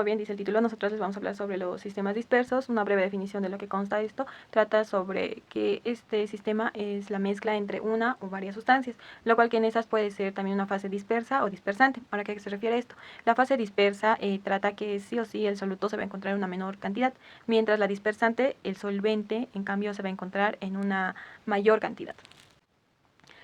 como bien dice el título, nosotros les vamos a hablar sobre los sistemas dispersos. Una breve definición de lo que consta esto trata sobre que este sistema es la mezcla entre una o varias sustancias, lo cual que en esas puede ser también una fase dispersa o dispersante. ¿Para qué se refiere esto? La fase dispersa trata que sí o sí el soluto se va a encontrar en una menor cantidad, mientras la dispersante, el solvente, en cambio se va a encontrar en una mayor cantidad.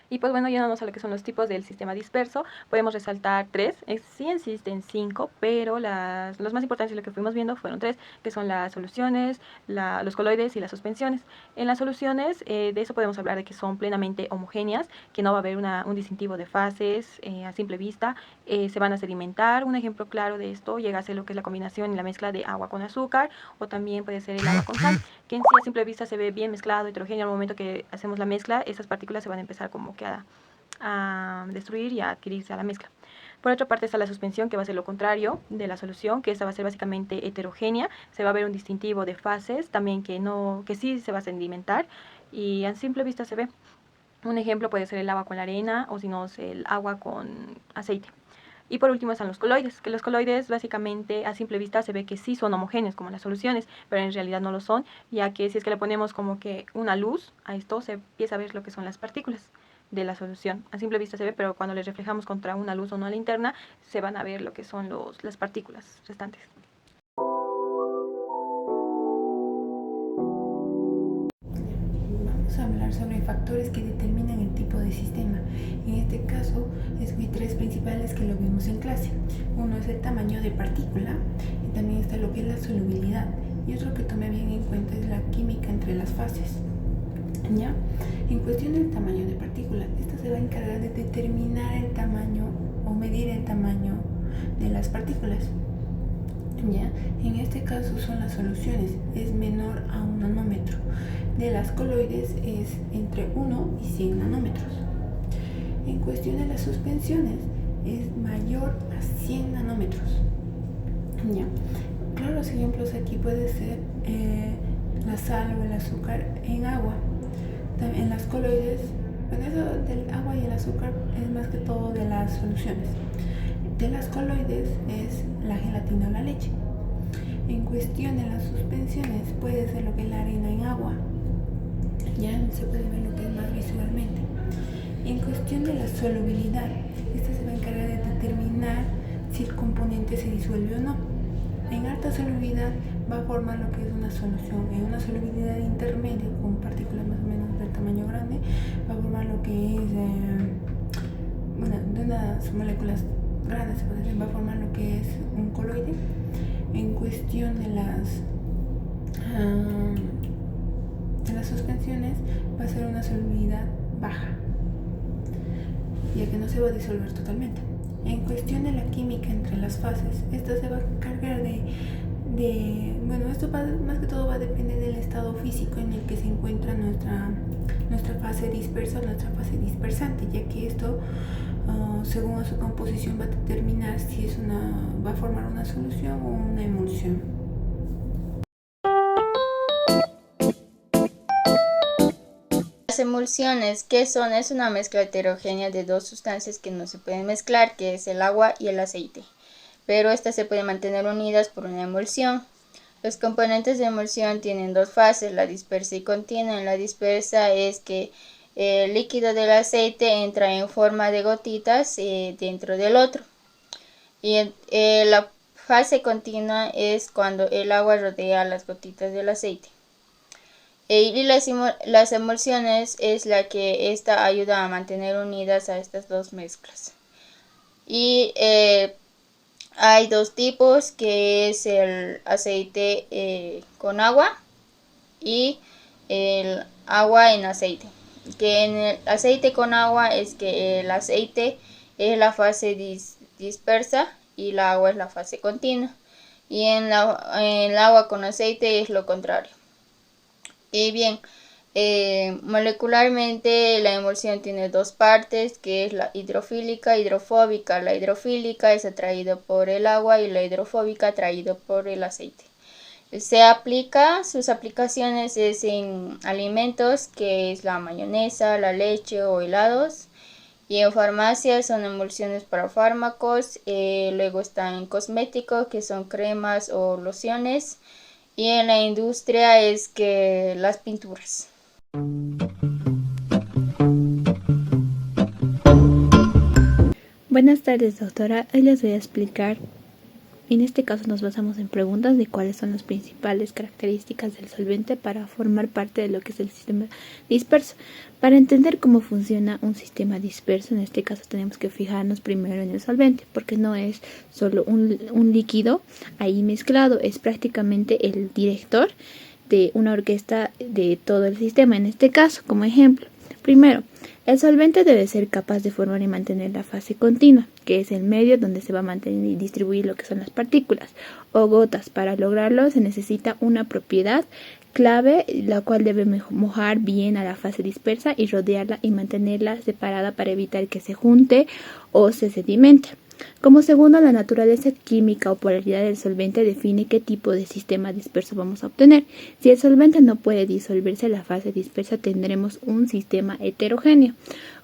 Y pues bueno, yéndonos a lo que son los tipos del sistema disperso, podemos resaltar tres. Sí existen cinco, pero los más importantes de lo que fuimos viendo fueron tres, que son las soluciones, los coloides y las suspensiones. En las soluciones, de eso podemos hablar de que son plenamente homogéneas, que no va a haber un distintivo de fases a simple vista, se van a sedimentar. Un ejemplo claro de esto llega a ser lo que es la combinación y la mezcla de agua con azúcar, o también puede ser el agua con sal, que en sí a simple vista se ve bien mezclado, heterogéneo. Al momento que hacemos la mezcla, esas partículas se van a empezar como que a destruir y a adquirirse a la mezcla. Por otra parte está la suspensión, que va a ser lo contrario de la solución, que esta va a ser básicamente heterogénea. Se va a ver un distintivo de fases, también que sí se va a sedimentar y a simple vista se ve. Un ejemplo puede ser el agua con la arena, o si no, el agua con aceite. Y por último están los coloides, que los coloides básicamente a simple vista se ve que sí son homogéneos como las soluciones, pero en realidad no lo son, ya que si es que le ponemos como que una luz a esto, se empieza a ver lo que son las partículas de la solución. A simple vista se ve, pero cuando les reflejamos contra una luz o una linterna, se van a ver lo que son las partículas restantes. Vamos a hablar sobre factores que determinan el tipo de sistema. En este caso, hay tres principales que lo vimos en clase. Uno es el tamaño de partícula, y también está lo que es la solubilidad, y otro que tomé bien en cuenta es la química entre las fases. ¿Ya? En cuestión del tamaño de partícula, esta se va a encargar de determinar el tamaño o medir el tamaño de las partículas. ¿Ya? En este caso son las soluciones, es menor a 1 nanómetro. De las coloides es entre 1 y 100 nanómetros. En cuestión de las suspensiones es mayor a 100 nanómetros. ¿Ya? Claros ejemplos aquí puede ser la sal o el azúcar en agua. En las coloides, bueno, eso del agua y el azúcar es más que todo de las soluciones. De las coloides es la gelatina o la leche. En cuestión de las suspensiones puede ser lo que es la arena en agua. Ya se puede ver lo que es más visualmente. En cuestión de la solubilidad, esta se va a encargar de determinar si el componente se disuelve o no. En alta solubilidad va a formar lo que es una solución. En una solubilidad intermedia, con partículas más o menos del tamaño grande, va a formar lo que es, de unas moléculas grandes, va a formar lo que es un coloide. En cuestión de las suspensiones, va a ser una solubilidad baja, ya que no se va a disolver totalmente. En cuestión de la química entre las fases, esta se va a encargar bueno, esto más que todo va a depender del estado físico en el que se encuentra nuestra fase dispersa o nuestra fase dispersante, ya que esto, según su composición, va a determinar si va a formar una solución o una emulsión. Las emulsiones, ¿qué son? Es una mezcla heterogénea de dos sustancias que no se pueden mezclar, que es el agua y el aceite, pero estas se pueden mantener unidas por una emulsión. Los componentes de emulsión tienen dos fases, la dispersa y continua. En la dispersa es que el líquido del aceite entra en forma de gotitas dentro del otro, y la fase continua es cuando el agua rodea las gotitas del aceite. Y las emulsiones es la que esta ayuda a mantener unidas a estas dos mezclas. Y hay dos tipos, que es el aceite con agua y el agua en aceite. Que en el aceite con agua es que el aceite es la fase dispersa y el agua es la fase continua. Y en el agua con aceite es lo contrario. Y bien, molecularmente la emulsión tiene dos partes, que es la hidrofílica y hidrofóbica. La hidrofílica es atraída por el agua y la hidrofóbica atraída por el aceite. Sus aplicaciones es en alimentos, que es la mayonesa, la leche o helados, Y en farmacia son emulsiones para fármacos, luego están en cosméticos que son cremas o lociones, y en la industria es que las pinturas. Buenas tardes, doctora. Hoy les voy a explicar. En este caso nos basamos en preguntas de cuáles son las principales características del solvente para formar parte de lo que es el sistema disperso. Para entender cómo funciona un sistema disperso, en este caso tenemos que fijarnos primero en el solvente, porque no es solo un líquido ahí mezclado, es prácticamente el director de una orquesta de todo el sistema. En este caso, como ejemplo, primero, el solvente debe ser capaz de formar y mantener la fase continua, que es el medio donde se va a mantener y distribuir lo que son las partículas o gotas. Para lograrlo se necesita una propiedad clave, la cual debe mojar bien a la fase dispersa y rodearla y mantenerla separada para evitar que se junte o se sedimente. Como segundo, la naturaleza química o polaridad del solvente define qué tipo de sistema disperso vamos a obtener. Si el solvente no puede disolverse en la fase dispersa, tendremos un sistema heterogéneo,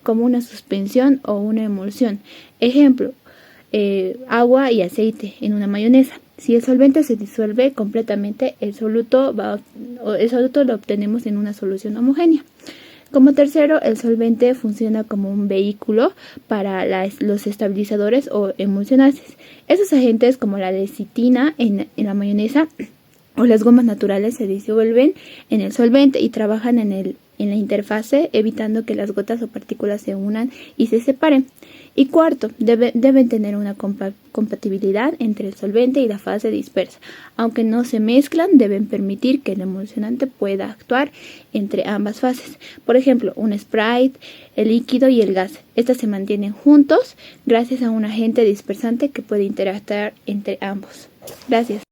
como una suspensión o una emulsión. Ejemplo, agua y aceite en una mayonesa. Si el solvente se disuelve completamente, el soluto lo obtenemos en una solución homogénea. Como tercero, el solvente funciona como un vehículo para los estabilizadores o emulsionantes. Esos agentes, como la lecitina en la mayonesa o las gomas naturales, se disuelven en el solvente y trabajan en la interfase, evitando que las gotas o partículas se unan y se separen. Y cuarto, deben tener una compatibilidad entre el solvente y la fase dispersa. Aunque no se mezclan, deben permitir que el emulsionante pueda actuar entre ambas fases. Por ejemplo, un Sprite, el líquido y el gas. Estas se mantienen juntos gracias a un agente dispersante que puede interactuar entre ambos. Gracias.